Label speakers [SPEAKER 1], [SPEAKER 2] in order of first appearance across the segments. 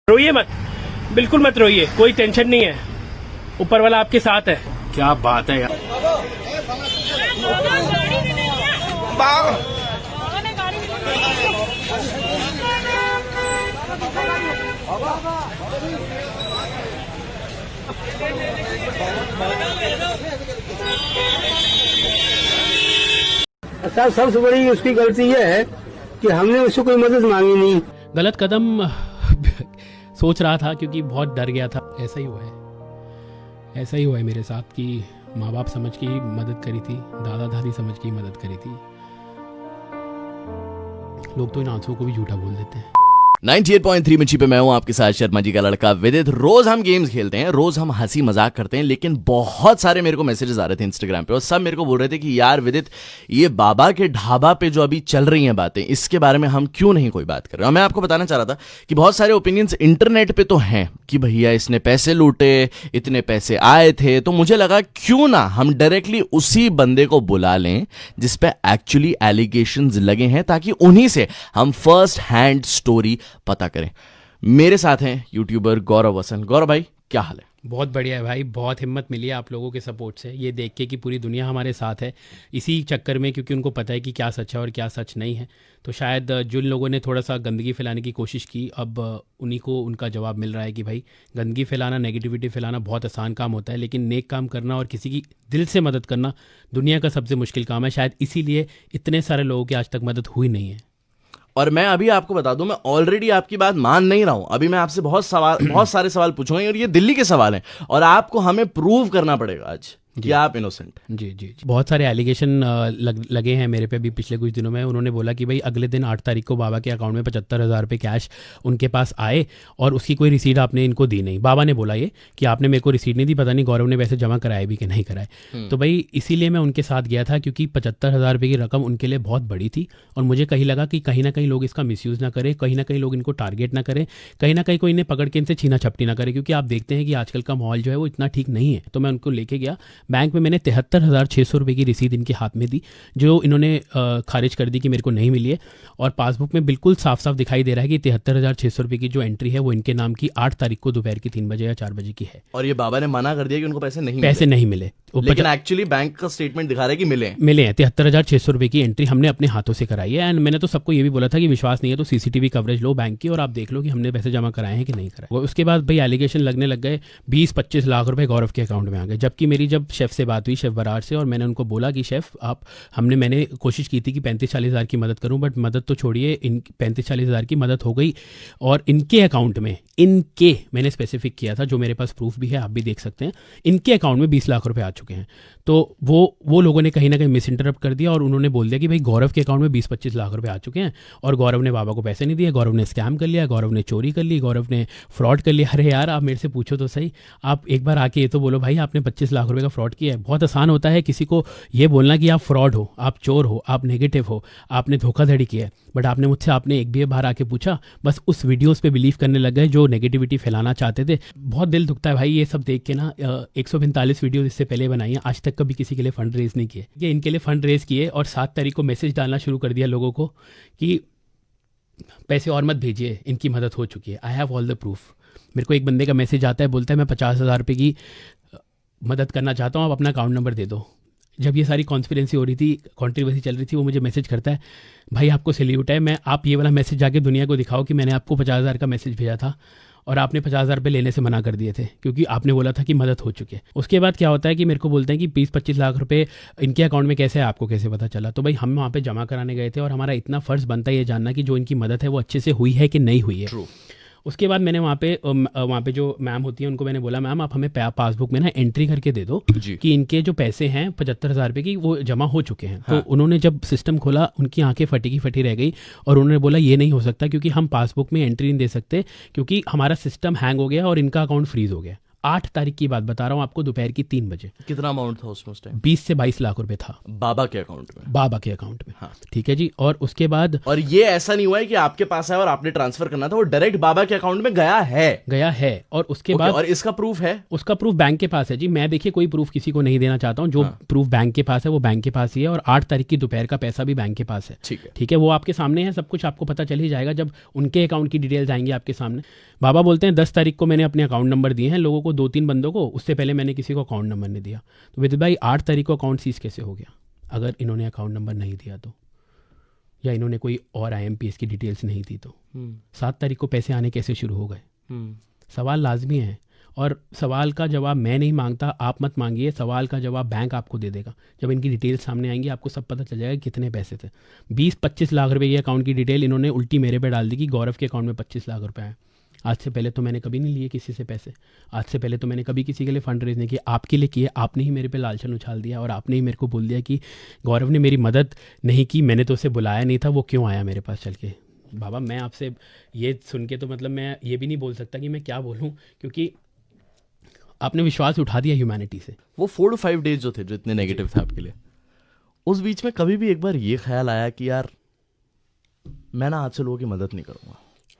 [SPEAKER 1] रोइए मत, बिल्कुल मत रोइए, कोई टेंशन नहीं है, ऊपर वाला आपके साथ है। क्या बात है यार।
[SPEAKER 2] साहब सबसे बड़ी उसकी गलती यह है कि हमने उससे कोई मदद मांगी नहीं।
[SPEAKER 3] गलत कदम सोच रहा था क्योंकि बहुत डर गया था। ऐसा ही हुआ है मेरे साथ कि माँ बाप समझ के ही मदद करी थी, दादा दादी समझ के ही मदद करी थी। लोग तो इन आंसुओं को भी झूठा बोल देते हैं।
[SPEAKER 4] 98.3 मिर्ची पे मैं हूं आपके साथ शर्मा जी का लड़का विदित। रोज हम गेम्स खेलते हैं, रोज हम हंसी मजाक करते हैं, लेकिन बहुत सारे मेरे को मैसेजेस आ रहे थे इंस्टाग्राम पे और सब मेरे को बोल रहे थे कि यार विदित, ये बाबा के ढाबा पे जो अभी चल रही हैं बातें, इसके बारे में हम क्यों नहीं कोई बात कर रहे। और मैं आपको बताना चाह रहा था कि बहुत सारे ओपिनियंस इंटरनेट पे तो हैं कि भैया इसने पैसे लूटे, इतने पैसे आए थे, तो मुझे लगा क्यों ना हम डायरेक्टली उसी बंदे को बुला लें जिसपे एक्चुअली एलिगेशंस लगे हैं, ताकि उन्हीं से हम फर्स्ट हैंड स्टोरी पता करें। मेरे साथ हैं यूट्यूबर गौरव वसन। गौरव भाई, क्या हाल है?
[SPEAKER 3] बहुत बढ़िया है भाई, बहुत हिम्मत मिली है आप लोगों के सपोर्ट से, ये देख के कि पूरी दुनिया हमारे साथ है इसी चक्कर में, क्योंकि उनको पता है कि क्या सच है और क्या सच नहीं है। तो शायद जिन लोगों ने थोड़ा सा गंदगी फैलाने की कोशिश की, अब उन्हीं को उनका जवाब मिल रहा है कि भाई गंदगी फैलाना, नेगेटिविटी फैलाना बहुत आसान काम होता है, लेकिन नेक काम करना और किसी की दिल से मदद करना दुनिया का सबसे मुश्किल काम है। शायद इसीलिए इतने सारे लोगों की आज तक मदद हुई नहीं है।
[SPEAKER 4] और मैं अभी आपको बता दूं, मैं ऑलरेडी आपकी बात मान नहीं रहा हूं। अभी मैं आपसे बहुत सारे सवाल पूछूंगा और ये दिल्ली के सवाल हैं और आपको हमें प्रूव करना पड़ेगा आज कि आप इनोसेंट।
[SPEAKER 3] जी, बहुत सारे एलिगेशन लगे हैं मेरे पे भी पिछले कुछ दिनों में। उन्होंने बोला कि भाई अगले दिन 8 तारीख को बाबा के अकाउंट में 75,000 रुपये कैश उनके पास आए और उसकी कोई रिसीट आपने इनको दी नहीं। बाबा ने बोला ये कि आपने मेरे को रिसीट नहीं दी, पता नहीं गौरव ने वैसे जमा कराए भी कि नहीं कराए। तो भाई इसीलिए मैं उनके साथ गया था, क्योंकि 75,000 रुपये की रकम उनके लिए बहुत बड़ी थी और मुझे कहीं लगा कि कहीं ना कहीं लोग इसका मिसयूज़ ना करें, कहीं ना कहीं लोग इनको टारगेट ना करें, कहीं ना कहीं कोई इन्हें पकड़ के इनसे छीना छपटी ना करे, क्योंकि आप देखते हैं कि आजकल का माहौल जो है वो इतना ठीक नहीं है। तो मैं उनको लेके गया बैंक में, मैंने 73,600 रुपये की रसीद इनके हाथ में दी, जो इन्होंने खारिज कर दी कि मेरे को नहीं मिली है। और पासबुक में बिल्कुल साफ साफ दिखाई दे रहा है कि 73,600 रुपये की जो एंट्री है वो इनके नाम की 8 तारीख को दोपहर की 3 बजे या 4 बजे की है।
[SPEAKER 4] और ये बाबा ने मना कर दिया कि उनको पैसे नहीं
[SPEAKER 3] मिले।
[SPEAKER 4] लेकिन एक्चुअली बैंक का स्टेटमेंट दिखा रहा है कि मिले
[SPEAKER 3] हैं। 73,600 रुपये की एंट्री हमने अपने हाथों से कराई है। एंड मैंने तो सबको ये भी बोला था कि विश्वास नहीं है तो सीसीटीवी कवरेज लो बैंक की और आप देख लो कि हमने पैसे जमा कराए हैं कि नहीं कराए। उसके बाद भाई एलिगेशन लगने लग गए, 20-25 लाख रुपए गौरव के अकाउंट में आ गए। जबकि मेरी जब शेफ से बात हुई, शेफ बरार से, और मैंने उनको बोला कि शेफ मैंने कोशिश की थी कि 35-40 हज़ार की मदद करूं, बट मदद तो छोड़िए, इन 35-40 हज़ार की मदद हो गई और इनके अकाउंट में, इनके मैंने स्पेसिफिक किया था, जो मेरे पास प्रूफ भी है, आप भी देख सकते हैं, इनके अकाउंट में 20 लाख रुपए आ चुके हैं। तो वो लोगों ने कहीं ना कहीं मिस इंटरप्ट कर दिया और उन्होंने बोल दिया कि भाई गौरव के अकाउंट में 20-25 लाख रुपए आ चुके हैं और गौरव ने बाबा को पैसे नहीं दिए, गौरव ने स्कैम कर लिया, गौरव ने चोरी कर ली, गौरव ने फ्रॉड कर लिया। अरे यार, आप मेरे से पूछो तो सही, आप एक बार आके ये तो बोलो भाई आपने 25 लाख रुपए का फ्रॉड किया है। बहुत आसान होता है किसी को ये बोलना कि आप फ्रॉड हो, आप चोर हो, आप नेगेटिव हो, आपने धोखाधड़ी की है, बट आपने एक भी बार आके पूछा, बस उस वीडियोस पे बिलीव करने लग गए जो नेगेटिविटी फैलाना चाहते थे। बहुत दिल दुखता है भाई ये सब देख के ना। 145 वीडियो इससे पहले बनाई है, आज तक कभी किसी के लिए फंड रेज नहीं किए। ये इनके लिए फंड रेज किए और 7 तारीख को मैसेज डालना शुरू कर दिया लोगों को कि पैसे और मत भेजिए, इनकी मदद हो चुकी है, I have all the proof. मेरे को एक बंदे का मैसेज आता है, बोलता है मैं 50,000 रुपये की मदद करना चाहता हूँ, आप अपना अकाउंट नंबर दे दो। जब ये सारी कॉन्स्पिरेंसी हो रही थी, कंट्रोवर्सी चल रही थी, वो मुझे मैसेज करता है, भाई आपको सैल्यूट है, आप ये वाला मैसेज जाके दुनिया को दिखाओ कि मैंने आपको 50,000 का मैसेज भेजा था और आपने 50,000 रुपये लेने से मना कर दिए थे क्योंकि आपने बोला था कि मदद हो चुकी है। उसके बाद क्या होता है कि मेरे को बोलते हैं कि 20-25 लाख रुपए इनके अकाउंट में कैसे है, आपको कैसे पता चला? तो भाई हम वहाँ पे जमा कराने गए थे और हमारा इतना फ़र्ज़ बनता है ये जानना कि जो इनकी मदद है वो अच्छे से हुई है कि नहीं हुई है। उसके बाद मैंने वहाँ पे जो मैम होती है उनको मैंने बोला, मैम आप हमें पासबुक में ना एंट्री करके दे दो कि इनके जो पैसे हैं 75,000 रुपये की वो जमा हो चुके हैं। हाँ। तो उन्होंने जब सिस्टम खोला, उनकी आंखें फटी की फटी रह गई और उन्होंने बोला ये नहीं हो सकता क्योंकि हम पासबुक में एंट्री नहीं दे सकते क्योंकि हमारा सिस्टम हैंग हो गया और इनका अकाउंट फ्रीज हो गया। 8 तारीख की बात बता रहा हूँ आपको, दोपहर की 3 बजे।
[SPEAKER 4] कितना अमाउंट था उसमें उस टाइम?
[SPEAKER 3] 20 से 22 लाख रुपए था
[SPEAKER 4] बाबा के अकाउंट में।
[SPEAKER 3] हाँ, ठीक है जी। और उसके बाद,
[SPEAKER 4] और ये ऐसा नहीं हुआ है कि आपके पास है और आपने ट्रांसफर करना था, वो डायरेक्ट बाबा के अकाउंट में गया है। और उसके बाद, और इसका प्रूफ है? उसका
[SPEAKER 3] प्रूफ बैंक के पास है जी। मैं देखिए कोई प्रूफ किसी को नहीं देना चाहता हूँ, जो प्रूफ बैंक के पास है वो बैंक के पास ही है और 8 तारीख की दोपहर का पैसा भी बैंक के पास है। ठीक है, वो आपके सामने है, सब कुछ आपको पता चल ही जाएगा जब उनके अकाउंट की डिटेल्स आएंगी आपके सामने। बाबा बोलते हैं 10 तारीख को मैंने अपने अकाउंट नंबर दिए हैं लोगों को, 2-3 बंदों को, उससे पहले मैंने किसी को अकाउंट नंबर नहीं दिया। तो विदित भाई 8 तारीख को अकाउंट सीज कैसे हो गया अगर इन्होंने अकाउंट नंबर नहीं दिया तो, या इन्होंने कोई और IMPS की डिटेल्स नहीं दी तो 7 तारीख को पैसे आने कैसे शुरू हो गए? सवाल लाजमी है, और सवाल का जवाब मैं नहीं मांगता, आप मत मांगिए, सवाल का जवाब बैंक आपको दे देगा। जब इनकी डिटेल्स सामने आएंगी आपको सब पता चल जाएगा कितने पैसे थे। 20-25 लाख रुपए की अकाउंट की डिटेल इन्होंने उल्टी मेरे पे डाल दी कि गौरव के अकाउंट में 25 लाख रुपए आए। आज से पहले तो मैंने कभी नहीं लिए किसी से पैसे, आज से पहले तो मैंने कभी किसी के लिए फंड रेज नहीं किया, आपके लिए किए। आपने ही मेरे पे लालचन उछाल दिया और आपने ही मेरे को बोल दिया कि गौरव ने मेरी मदद नहीं की, मैंने तो उसे बुलाया नहीं था, वो क्यों आया मेरे पास चल के। बाबा मैं आपसे ये सुन के तो मतलब मैं ये भी नहीं बोल सकता कि मैं क्या बोलूँ, क्योंकि आपने विश्वास उठा दिया ह्यूमैनिटी से।
[SPEAKER 4] वो 4 to 5 डेज जो थे, जो इतने नेगेटिव थे आपके लिए, उस बीच में कभी भी एक बार ये ख्याल आया कि यार मैं ना आज से लोगों की मदद नहीं करूँगा,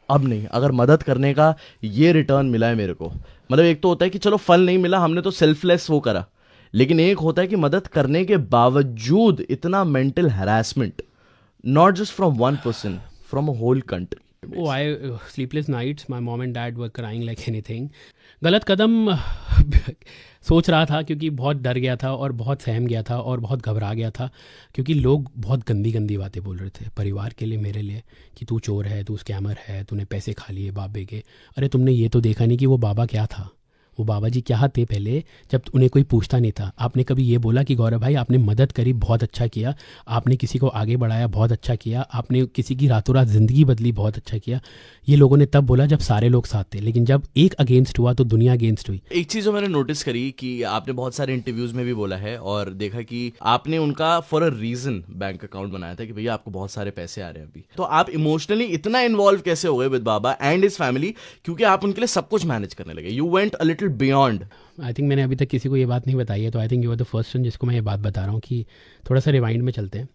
[SPEAKER 4] अब नहीं, अगर मदद करने का ये रिटर्न मिला है मेरे को, मतलब एक तो होता है कि चलो फल नहीं मिला, हमने तो सेल्फलेस वो करा, लेकिन एक होता है कि मदद करने के बावजूद इतना mental harassment, not just from one person, from a whole country.
[SPEAKER 3] Oh, sleepless nights, my mom and dad were crying like anything. गलत कदम सोच रहा था क्योंकि बहुत डर गया था और बहुत सहम गया था और बहुत घबरा गया था, क्योंकि लोग बहुत गंदी गंदी बातें बोल रहे थे परिवार के लिए, मेरे लिए, कि तू चोर है, तू स्कैमर है, तूने पैसे खा लिए बाबे के। अरे तुमने ये तो देखा नहीं कि वो बाबा क्या था, वो बाबा जी क्या थे पहले, जब उन्हें कोई पूछता नहीं था। आपने कभी ये बोला कि गौरव भाई आपने मदद करी, बहुत अच्छा किया, आपने किसी को आगे बढ़ाया, बहुत अच्छा किया, आपने किसी की रातों रात ज़िंदगी बदली, बहुत अच्छा किया। ये लोगों ने तब बोला जब सारे लोग साथ थे, लेकिन जब एक अगेंस्ट हुआ तो दुनिया अगेंस्ट हुई।
[SPEAKER 4] एक चीज़ जो मैंने नोटिस करी कि आपने बहुत सारे इंटरव्यूज़ में भी बोला है और देखा कि आपने उनका for a reason bank account बनाया था कि भैया आपको बहुत सारे पैसे आ रहे हैं अभी। तो आप इमोशनली इतना इन्वॉल्व कैसे हो गए with Baba and his family, क्योंकि आप उनके लिए सब कुछ मैनेज करने लगे, you went a little beyond.
[SPEAKER 3] I think मैंने अभी तक किसी को ये बात नहीं बताई है, तो I think you are the first one जिसको मैं ये बात बता रहा हूँ कि थोड़ा सा रिवाइंड में चलते हैं।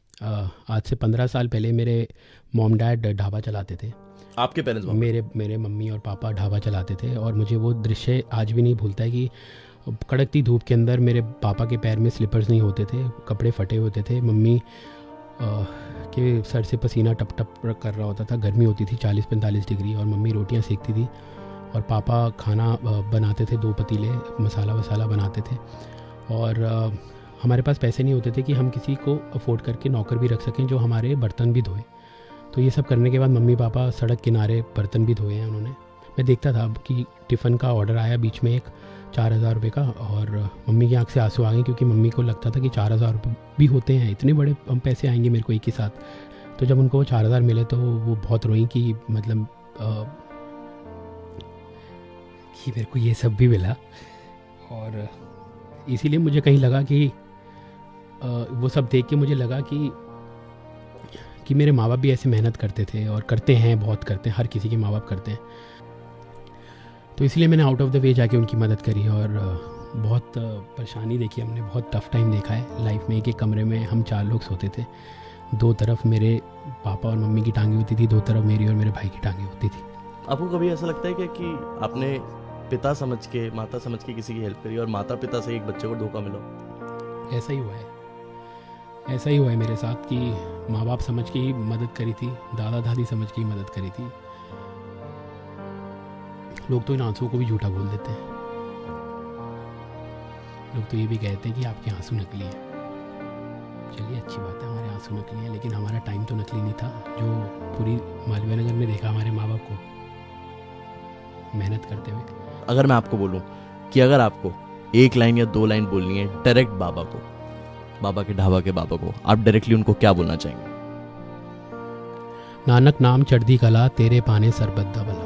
[SPEAKER 3] आज से 15 साल पहले मेरे मॉम डैड ढाबा चलाते थे।
[SPEAKER 4] आपके पेरेंट्स?
[SPEAKER 3] मेरे मम्मी और पापा ढाबा चलाते थे, और मुझे वो दृश्य आज भी नहीं भूलता है कि कड़कती धूप के अंदर मेरे पापा के पैर में स्लीपर्स नहीं होते थे, कपड़े फटे होते थे, मम्मी के सर से पसीना टप टप कर रहा होता था, गर्मी होती थी 40-45 डिग्री, और मम्मी रोटियां सेकती थी और पापा खाना बनाते थे, 2 पतीले मसाला वसाला बनाते थे। और हमारे पास पैसे नहीं होते थे कि हम किसी को अफोर्ड करके नौकर भी रख सकें जो हमारे बर्तन भी धोए। तो ये सब करने के बाद मम्मी पापा सड़क किनारे बर्तन भी धोए हैं उन्होंने। मैं देखता था कि टिफ़िन का ऑर्डर आया बीच में एक 4,000 रुपये का, और मम्मी की आंख से आंसू आ गए, क्योंकि मम्मी को लगता था कि 4,000 रुपये भी होते हैं, इतने बड़े पैसे आएंगे मेरे को एक ही साथ। तो जब उनको वो 4,000 मिले तो वो बहुत रोई कि मतलब कि मेरे को ये सब भी मिला। और इसीलिए मुझे कहीं लगा कि वो सब देख के मुझे लगा कि मेरे माँ बाप भी ऐसे मेहनत करते थे और करते हैं, बहुत करते हैं, हर किसी के माँ बाप करते हैं। तो इसलिए मैंने आउट ऑफ द वे जाके उनकी मदद करी, और बहुत परेशानी देखी हमने, बहुत टफ टाइम देखा है लाइफ में। एक कमरे में हम 4 लोग सोते थे, 2 तरफ मेरे पापा और मम्मी की टांगी होती थी, 2 तरफ मेरी और मेरे भाई की टांगी होती थी।
[SPEAKER 4] आपको कभी ऐसा लगता है कि आपने पिता समझ के, माता समझ के किसी की हेल्प करी और माता पिता से एक बच्चे को धोखा मिला?
[SPEAKER 3] ऐसा ही हुआ है, ऐसा ही हुआ है मेरे साथ कि माँ बाप समझ के ही मदद करी थी, दादा दादी समझ के ही मदद करी थी। लोग तो इन आंसुओं को भी झूठा बोल देते हैं, लोग तो ये भी कहते हैं कि आपके आंसू नकली हैं। चलिए अच्छी बात है, हमारे आंसू नकली हैं, लेकिन हमारा टाइम तो नकली नहीं था। जो पूरी मालवीय नगर में देखा हमारे माँ बाप को मेहनत करते हुए।
[SPEAKER 4] अगर मैं आपको बोलूं कि अगर आपको 1 लाइन या 2 लाइन बोलनी है डायरेक्ट बाबा को, बाबा के ढाबा के बाबा को, आप डायरेक्टली उनको क्या बोलना चाहेंगे?
[SPEAKER 3] नानक नाम चढ़दी कला, तेरे पाने सरबत दबला।